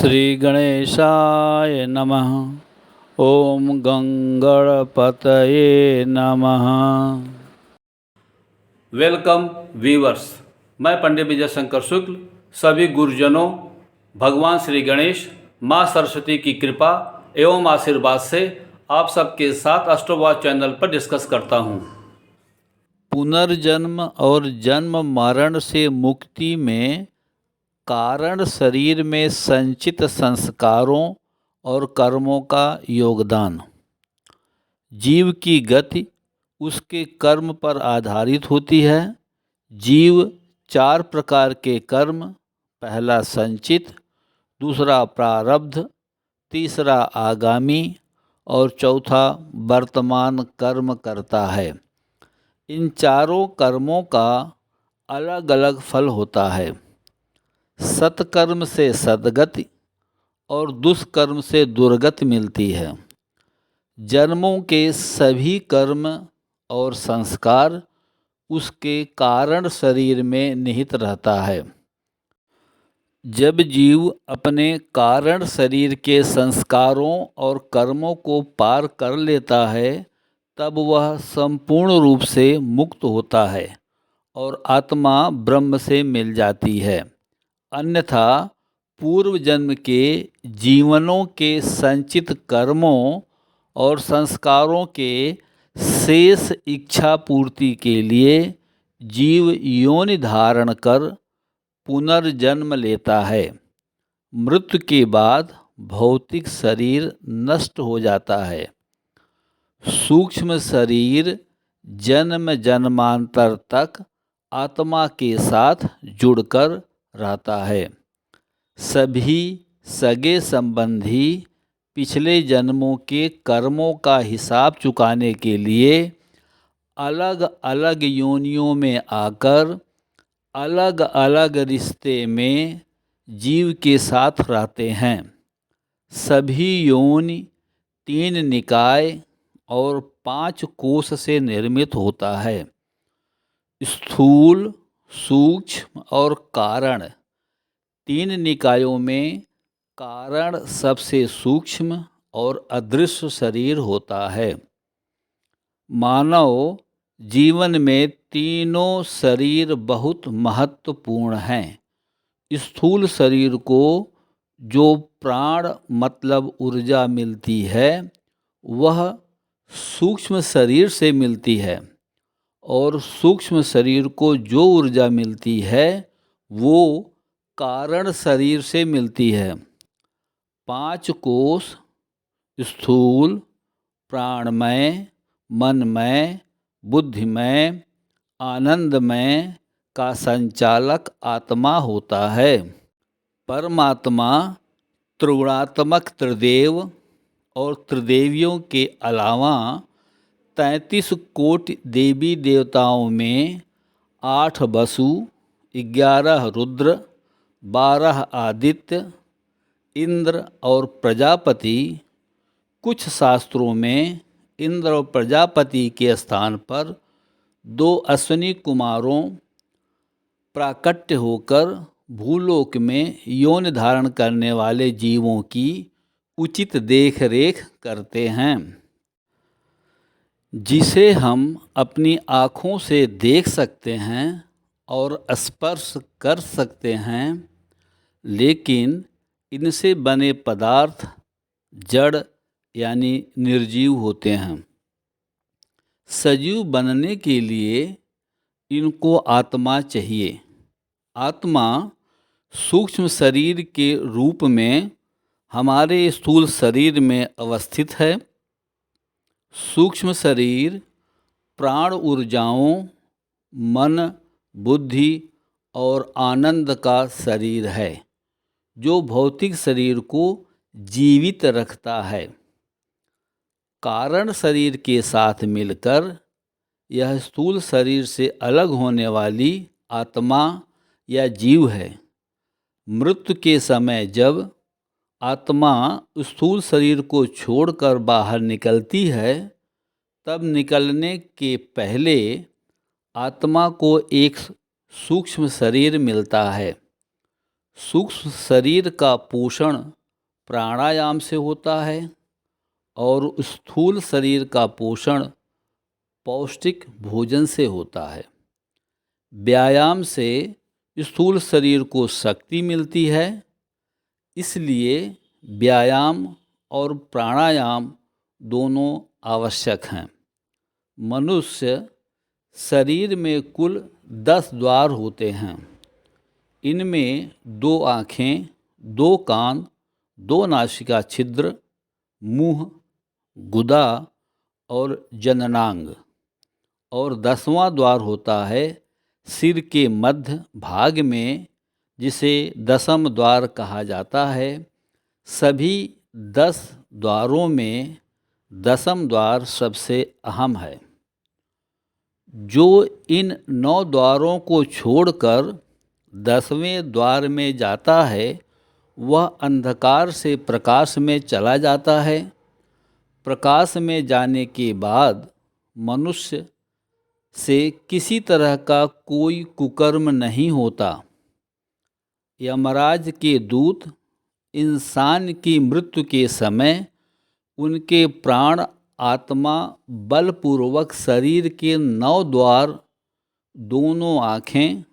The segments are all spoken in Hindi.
श्री गणेशाय नमः। ओम गंगणपतये नमः। वेलकम वीवर्स, मैं पंडित विजय शंकर शुक्ल सभी गुरुजनों, भगवान श्री गणेश, माँ सरस्वती की कृपा एवं आशीर्वाद से आप सबके साथ एस्ट्रोवॉच चैनल पर डिस्कस करता हूँ। पुनर्जन्म और जन्म मरण से मुक्ति में कारण शरीर में संचित संस्कारों और कर्मों का योगदान। जीव की गति उसके कर्म पर आधारित होती है। जीव 4 प्रकार के कर्म, पहला संचित, दूसरा प्रारब्ध, तीसरा आगामी और चौथा वर्तमान कर्म करता है। इन चारों कर्मों का अलग अलग फल होता है। सत्कर्म से सद्गति और दुष्कर्म से दुर्गति मिलती है। जन्मों के सभी कर्म और संस्कार उसके कारण शरीर में निहित रहता है। जब जीव अपने कारण शरीर के संस्कारों और कर्मों को पार कर लेता है, तब वह संपूर्ण रूप से मुक्त होता है और आत्मा ब्रह्म से मिल जाती है। अन्यथा पूर्व जन्म के जीवनों के संचित कर्मों और संस्कारों के शेष इच्छा पूर्ति के लिए जीव योनि धारण कर पुनर्जन्म लेता है। मृत्यु के बाद भौतिक शरीर नष्ट हो जाता है। सूक्ष्म शरीर जन्म जन्मांतर तक आत्मा के साथ जुड़कर रहता है। सभी सगे संबंधी पिछले जन्मों के कर्मों का हिसाब चुकाने के लिए अलग अलग योनियों में आकर अलग अलग रिश्ते में जीव के साथ रहते हैं। सभी योनि 3 निकाय और 5 कोश से निर्मित होता है। स्थूल, सूक्ष्म और कारण 3 निकायों में कारण सबसे सूक्ष्म और अदृश्य शरीर होता है। मानव जीवन में तीनों शरीर बहुत महत्वपूर्ण हैं। स्थूल शरीर को जो प्राण मतलब ऊर्जा मिलती है, वह सूक्ष्म शरीर से मिलती है, और सूक्ष्म शरीर को जो ऊर्जा मिलती है वो कारण शरीर से मिलती है। 5 कोश स्थूल, प्राणमय, मनमय, बुद्धिमय, आनंदमय का संचालक आत्मा होता है। परमात्मा त्रिगुणात्मक त्रिदेव और त्रिदेवियों के अलावा 33 कोटि देवी देवताओं में 8 वसु, 11 रुद्र, 12 आदित्य, इंद्र और प्रजापति। कुछ शास्त्रों में इंद्र और प्रजापति के स्थान पर 2 अश्विनी कुमारों प्राकट्य होकर भूलोक में यौन धारण करने वाले जीवों की उचित देख रेख करते हैं। जिसे हम अपनी आँखों से देख सकते हैं और स्पर्श कर सकते हैं, लेकिन इनसे बने पदार्थ जड़ यानी निर्जीव होते हैं। सजीव बनने के लिए इनको आत्मा चाहिए। आत्मा सूक्ष्म शरीर के रूप में हमारे स्थूल शरीर में अवस्थित है। सूक्ष्म शरीर प्राण ऊर्जाओं, मन, बुद्धि और आनंद का शरीर है, जो भौतिक शरीर को जीवित रखता है। कारण शरीर के साथ मिलकर यह स्थूल शरीर से अलग होने वाली आत्मा या जीव है। मृत्यु के समय जब आत्मा स्थूल शरीर को छोड़कर बाहर निकलती है, तब निकलने के पहले आत्मा को एक सूक्ष्म शरीर मिलता है। सूक्ष्म शरीर का पोषण प्राणायाम से होता है और स्थूल शरीर का पोषण पौष्टिक भोजन से होता है। व्यायाम से स्थूल शरीर को शक्ति मिलती है, इसलिए व्यायाम और प्राणायाम दोनों आवश्यक हैं। मनुष्य शरीर में कुल 10 द्वार होते हैं। इनमें 2 आँखें, 2 कान, 2 नासिका छिद्र, मुंह, गुदा और जननांग, और 10वां द्वार होता है सिर के मध्य भाग में, जिसे दशम द्वार कहा जाता है। सभी 10 द्वारों में दशम द्वार सबसे अहम है। जो इन 9 द्वारों को छोड़कर 10वें द्वार में जाता है वह अंधकार से प्रकाश में चला जाता है। प्रकाश में जाने के बाद मनुष्य से किसी तरह का कोई कुकर्म नहीं होता। यमराज के दूत इंसान की मृत्यु के समय उनके प्राण आत्मा बलपूर्वक शरीर के 9 द्वार, दोनों आँखें,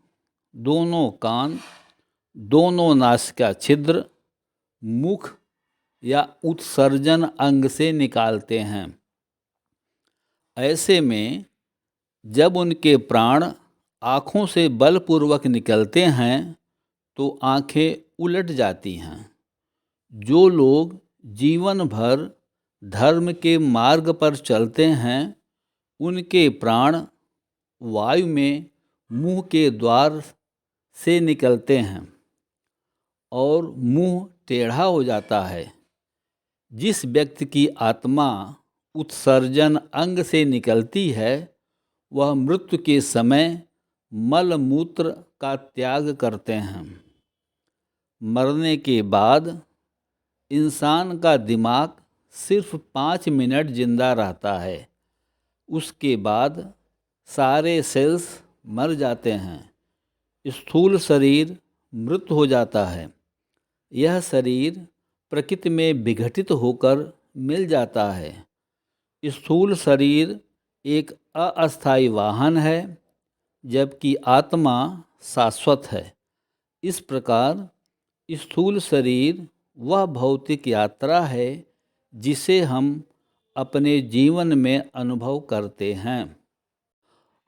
दोनों कान, दोनों नासिका छिद्र, मुख या उत्सर्जन अंग से निकालते हैं। ऐसे में जब उनके प्राण आँखों से बलपूर्वक निकलते हैं तो आँखें उलट जाती हैं। जो लोग जीवन भर धर्म के मार्ग पर चलते हैं उनके प्राण वायु में मुंह के द्वार से निकलते हैं और मुंह टेढ़ा हो जाता है। जिस व्यक्ति की आत्मा उत्सर्जन अंग से निकलती है वह मृत्यु के समय मल मूत्र का त्याग करते हैं। मरने के बाद इंसान का दिमाग सिर्फ 5 मिनट जिंदा रहता है। उसके बाद सारे सेल्स मर जाते हैं। स्थूल शरीर मृत हो जाता है। यह शरीर प्रकृति में विघटित होकर मिल जाता है। स्थूल शरीर एक अस्थायी वाहन है, जबकि आत्मा शाश्वत है। इस प्रकार स्थूल शरीर वह भौतिक यात्रा है जिसे हम अपने जीवन में अनुभव करते हैं।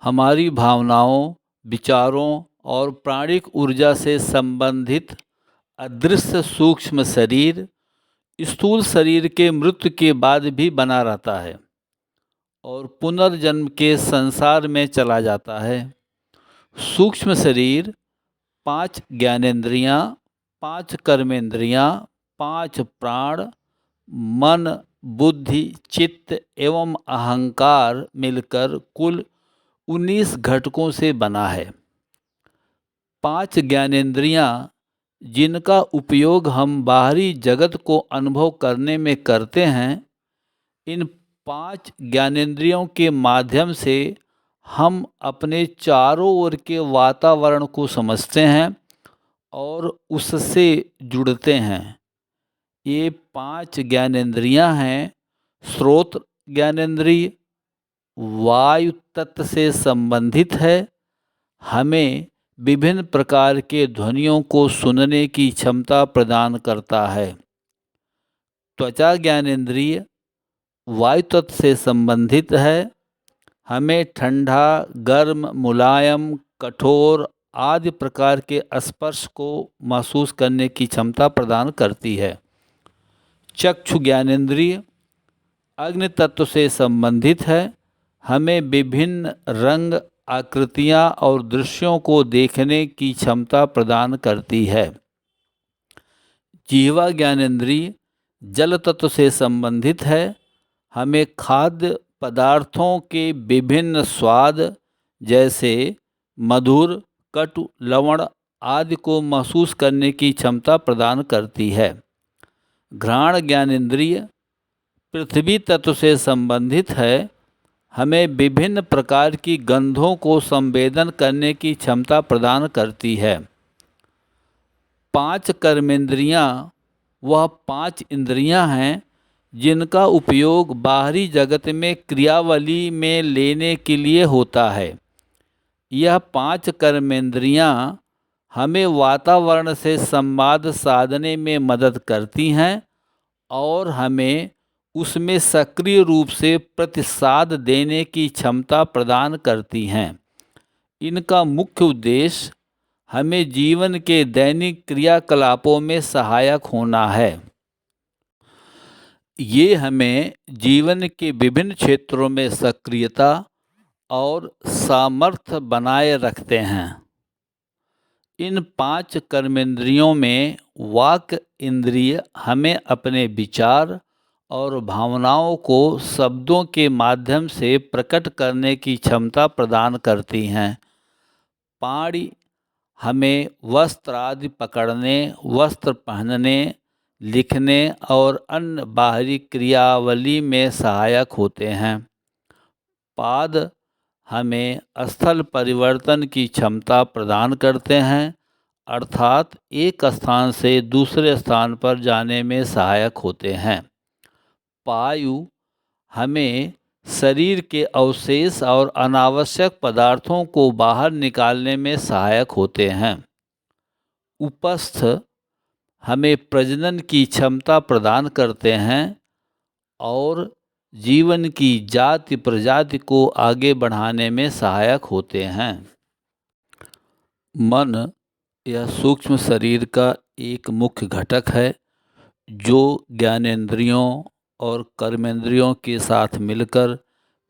हमारी भावनाओं, विचारों और प्राणिक ऊर्जा से संबंधित अदृश्य सूक्ष्म शरीर स्थूल शरीर के मृत्यु के बाद भी बना रहता है और पुनर्जन्म के संसार में चला जाता है। सूक्ष्म शरीर 5 ज्ञानेंद्रियाँ, 5 कर्मेंद्रियाँ, 5 प्राण, मन, बुद्धि, चित्त एवं अहंकार मिलकर कुल 19 घटकों से बना है। 5 ज्ञानेंद्रियाँ जिनका उपयोग हम बाहरी जगत को अनुभव करने में करते हैं, इन 5 ज्ञानेंद्रियों के माध्यम से हम अपने चारों ओर के वातावरण को समझते हैं और उससे जुड़ते हैं। ये 5 ज्ञानेंद्रियां हैं। श्रोत्र ज्ञानेंद्रिय वायु तत्व से संबंधित है। हमें विभिन्न प्रकार के ध्वनियों को सुनने की क्षमता प्रदान करता है। त्वचा ज्ञानेंद्रिय वायु तत्व से संबंधित है। हमें ठंडा, गर्म, मुलायम, कठोर आदि प्रकार के स्पर्श को महसूस करने की क्षमता प्रदान करती है। चक्षु ज्ञानेंद्रिय अग्नि तत्व से संबंधित है। हमें विभिन्न रंग, आकृतियाँ और दृश्यों को देखने की क्षमता प्रदान करती है। जिह्वा ज्ञानेंद्रिय जल तत्व से संबंधित है। हमें खाद्य पदार्थों के विभिन्न स्वाद जैसे मधुर, कटु, लवण आदि को महसूस करने की क्षमता प्रदान करती है। घ्राण ज्ञानेंद्रिय पृथ्वी तत्व से संबंधित है। हमें विभिन्न प्रकार की गंधों को संवेदन करने की क्षमता प्रदान करती है। पांच कर्मेंद्रियां वह पांच इंद्रियां हैं जिनका उपयोग बाहरी जगत में क्रियावली में लेने के लिए होता है। यह पांच कर्मेंद्रियां हमें वातावरण से संवाद साधने में मदद करती हैं और हमें उसमें सक्रिय रूप से प्रतिसाद देने की क्षमता प्रदान करती हैं। इनका मुख्य उद्देश्य हमें जीवन के दैनिक क्रियाकलापों में सहायक होना है। ये हमें जीवन के विभिन्न क्षेत्रों में सक्रियता और सामर्थ्य बनाए रखते हैं। इन पांच कर्मेंद्रियों में वाक इंद्रिय हमें अपने विचार और भावनाओं को शब्दों के माध्यम से प्रकट करने की क्षमता प्रदान करती हैं। पाणि हमें वस्त्र आदि पकड़ने, वस्त्र पहनने, लिखने और अन्य बाहरी क्रियावली में सहायक होते हैं। पाद हमें स्थल परिवर्तन की क्षमता प्रदान करते हैं, अर्थात एक स्थान से दूसरे स्थान पर जाने में सहायक होते हैं। पायु हमें शरीर के अवशेष और अनावश्यक पदार्थों को बाहर निकालने में सहायक होते हैं। उपस्थ हमें प्रजनन की क्षमता प्रदान करते हैं और जीवन की जाति प्रजाति को आगे बढ़ाने में सहायक होते हैं। मन यह सूक्ष्म शरीर का एक मुख्य घटक है जो ज्ञानेंद्रियों और कर्मेंद्रियों के साथ मिलकर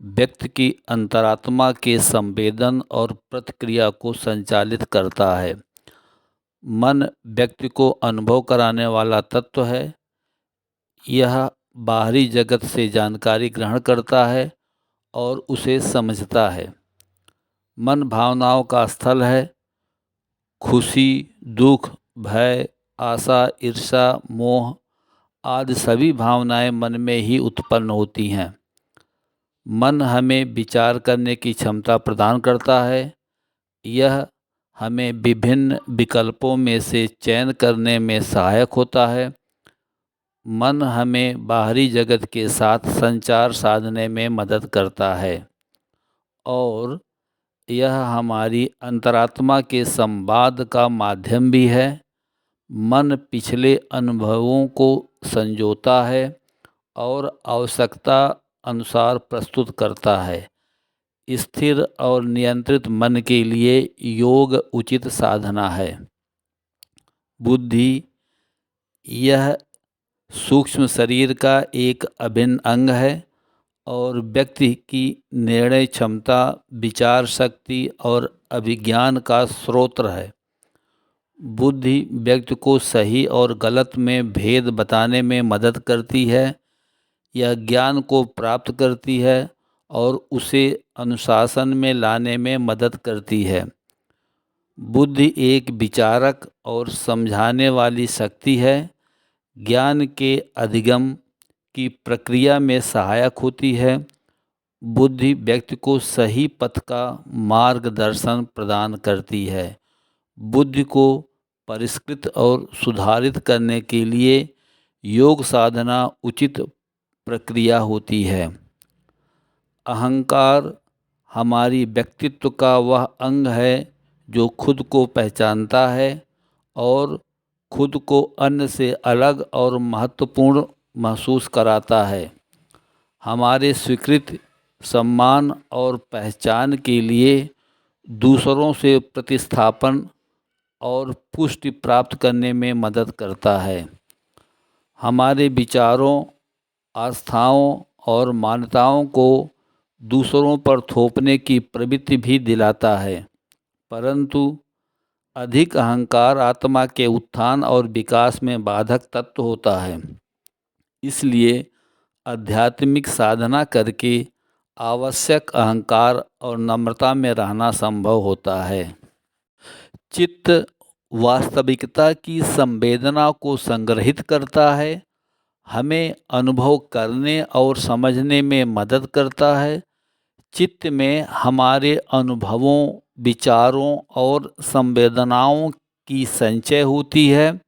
व्यक्ति की अंतरात्मा के संवेदन और प्रतिक्रिया को संचालित करता है। मन व्यक्ति को अनुभव कराने वाला तत्व है। यह बाहरी जगत से जानकारी ग्रहण करता है और उसे समझता है। मन भावनाओं का स्थल है। खुशी, दुख, भय, आशा, ईर्ष्या, मोह आदि सभी भावनाएं मन में ही उत्पन्न होती हैं। मन हमें विचार करने की क्षमता प्रदान करता है। यह हमें विभिन्न विकल्पों में से चयन करने में सहायक होता है। मन हमें बाहरी जगत के साथ संचार साधने में मदद करता है और यह हमारी अंतरात्मा के संवाद का माध्यम भी है। मन पिछले अनुभवों को संजोता है और आवश्यकता अनुसार प्रस्तुत करता है। स्थिर और नियंत्रित मन के लिए योग उचित साधना है। बुद्धि यह सूक्ष्म शरीर का एक अभिन्न अंग है और व्यक्ति की निर्णय क्षमता, विचार शक्ति और अभिज्ञान का स्रोत है। बुद्धि व्यक्ति को सही और गलत में भेद बताने में मदद करती है। यह ज्ञान को प्राप्त करती है और उसे अनुशासन में लाने में मदद करती है। बुद्धि एक विचारक और समझाने वाली शक्ति है। ज्ञान के अधिगम की प्रक्रिया में सहायक होती है। बुद्धि व्यक्ति को सही पथ का मार्गदर्शन प्रदान करती है। बुद्धि को परिष्कृत और सुधारित करने के लिए योग साधना उचित प्रक्रिया होती है। अहंकार हमारी व्यक्तित्व का वह अंग है जो खुद को पहचानता है और खुद को अन्य से अलग और महत्वपूर्ण महसूस कराता है। हमारे स्वीकृति, सम्मान और पहचान के लिए दूसरों से प्रतिस्थापन और पुष्टि प्राप्त करने में मदद करता है। हमारे विचारों, आस्थाओं और मान्यताओं को दूसरों पर थोपने की प्रवृत्ति भी दिलाता है, परंतु अधिक अहंकार आत्मा के उत्थान और विकास में बाधक तत्व होता है। इसलिए आध्यात्मिक साधना करके आवश्यक अहंकार और नम्रता में रहना संभव होता है। चित्त वास्तविकता की संवेदना को संग्रहित करता है, हमें अनुभव करने और समझने में मदद करता है। चित्त में हमारे अनुभवों, विचारों और संवेदनाओं की संचय होती है,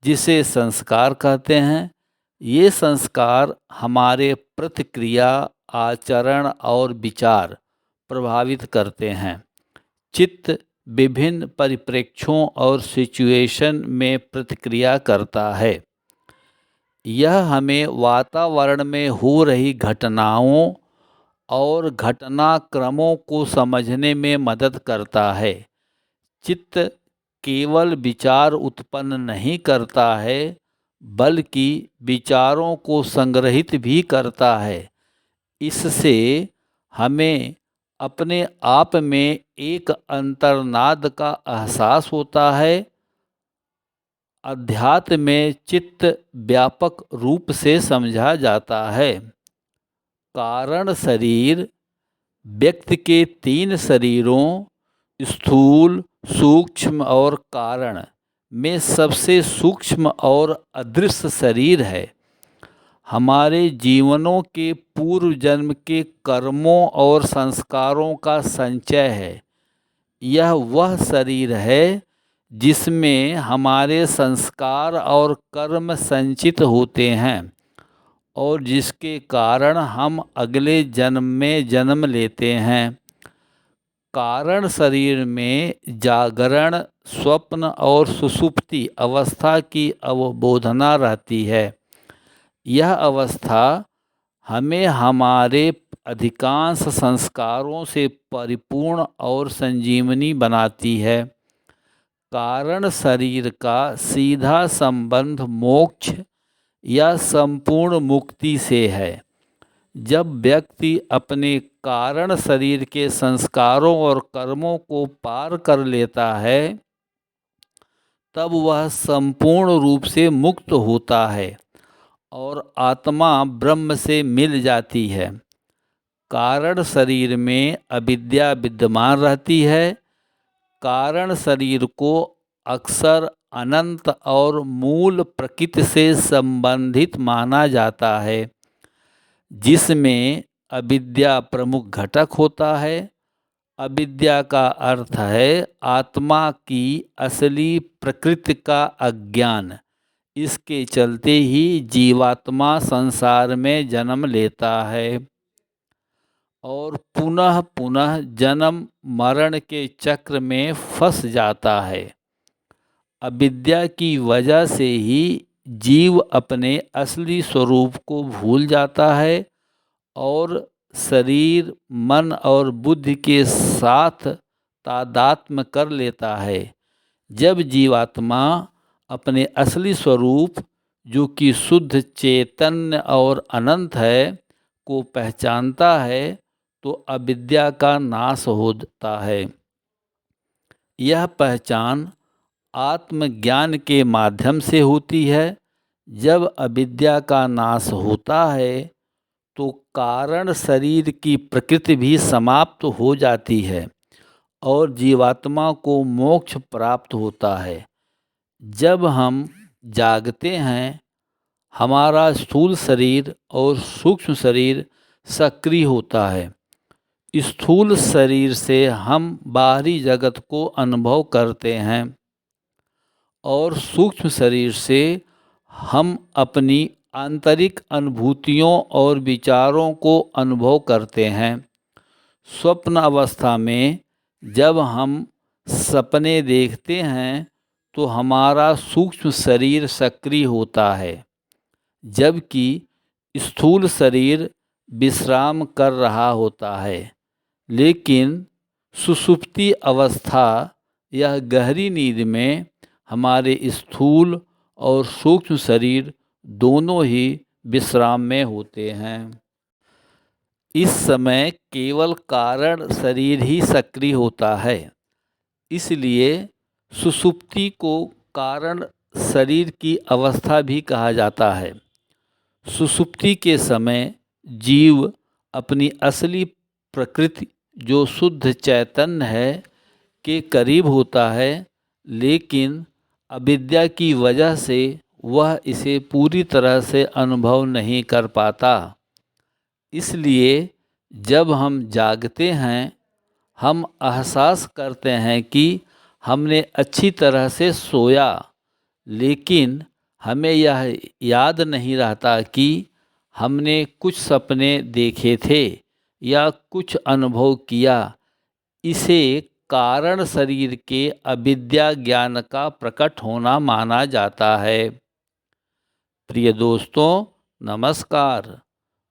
जिसे संस्कार कहते हैं। ये संस्कार हमारे प्रतिक्रिया, आचरण और विचार प्रभावित करते हैं। चित्त विभिन्न परिप्रेक्ष्यों और सिचुएशन में प्रतिक्रिया करता है। यह हमें वातावरण में हो रही घटनाओं और घटनाक्रमों को समझने में मदद करता है। चित्त केवल विचार उत्पन्न नहीं करता है, बल्कि विचारों को संग्रहित भी करता है। इससे हमें अपने आप में एक अंतर्नाद का एहसास होता है। अध्यात्म में चित्त व्यापक रूप से समझा जाता है। कारण शरीर व्यक्ति के 3 शरीरों स्थूल, सूक्ष्म और कारण में सबसे सूक्ष्म और अदृश्य शरीर है। हमारे जीवनों के पूर्व जन्म के कर्मों और संस्कारों का संचय है। यह वह शरीर है जिसमें हमारे संस्कार और कर्म संचित होते हैं और जिसके कारण हम अगले जन्म में जन्म लेते हैं। कारण शरीर में जागरण, स्वप्न और सुषुप्ति अवस्था की अवबोधना रहती है। यह अवस्था हमें हमारे अधिकांश संस्कारों से परिपूर्ण और संजीवनी बनाती है। कारण शरीर का सीधा संबंध मोक्ष या संपूर्ण मुक्ति से है। जब व्यक्ति अपने कारण शरीर के संस्कारों और कर्मों को पार कर लेता है, तब वह संपूर्ण रूप से मुक्त होता है और आत्मा ब्रह्म से मिल जाती है। कारण शरीर में अविद्या विद्यमान रहती है। कारण शरीर को अक्सर अनंत और मूल प्रकृति से संबंधित माना जाता है, जिसमें अविद्या प्रमुख घटक होता है। अविद्या का अर्थ है आत्मा की असली प्रकृति का अज्ञान। इसके चलते ही जीवात्मा संसार में जन्म लेता है और पुनः पुनः जन्म मरण के चक्र में फंस जाता है। अविद्या की वजह से ही जीव अपने असली स्वरूप को भूल जाता है और शरीर, मन और बुद्धि के साथ तादात्म्य कर लेता है। जब जीवात्मा अपने असली स्वरूप, जो कि शुद्ध चैतन्य और अनंत है, को पहचानता है, तो अविद्या का नाश होता है। यह पहचान आत्मज्ञान के माध्यम से होती है। जब अविद्या का नाश होता है, तो कारण शरीर की प्रकृति भी समाप्त हो जाती है और जीवात्मा को मोक्ष प्राप्त होता है। जब हम जागते हैं, हमारा स्थूल शरीर और सूक्ष्म शरीर सक्रिय होता है। स्थूल शरीर से हम बाहरी जगत को अनुभव करते हैं और सूक्ष्म शरीर से हम अपनी आंतरिक अनुभूतियों और विचारों को अनुभव करते हैं। स्वप्न अवस्था में जब हम सपने देखते हैं, तो हमारा सूक्ष्म शरीर सक्रिय होता है, जबकि स्थूल शरीर विश्राम कर रहा होता है। लेकिन सुषुप्ति अवस्था यह गहरी नींद में हमारे स्थूल और सूक्ष्म शरीर दोनों ही विश्राम में होते हैं। इस समय केवल कारण शरीर ही सक्रिय होता है। इसलिए सुषुप्ति को कारण शरीर की अवस्था भी कहा जाता है। सुषुप्ति के समय जीव अपनी असली प्रकृति, जो शुद्ध चैतन्य है, के करीब होता है, लेकिन अविद्या की वजह से वह इसे पूरी तरह से अनुभव नहीं कर पाता। इसलिए जब हम जागते हैं, हम एहसास करते हैं कि हमने अच्छी तरह से सोया, लेकिन हमें यह याद नहीं रहता कि हमने कुछ सपने देखे थे या कुछ अनुभव किया। इसे कारण शरीर के अविद्या ज्ञान का प्रकट होना माना जाता है। प्रिय दोस्तों, नमस्कार।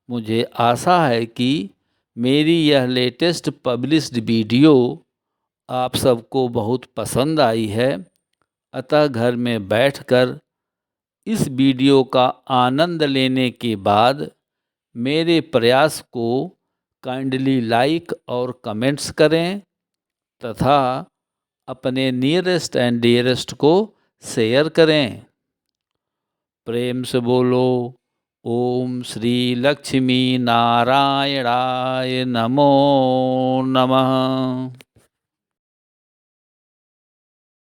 मुझे आशा है कि मेरी यह लेटेस्ट पब्लिश्ड वीडियो आप सबको बहुत पसंद आई है। अतः घर में बैठकर इस वीडियो का आनंद लेने के बाद मेरे प्रयास को काइंडली लाइक और कमेंट्स करें तथा अपने नियरेस्ट एंड डियरेस्ट को शेयर करें। प्रेम से बोलो, ओम श्री लक्ष्मी नारायणाय नमो नमः।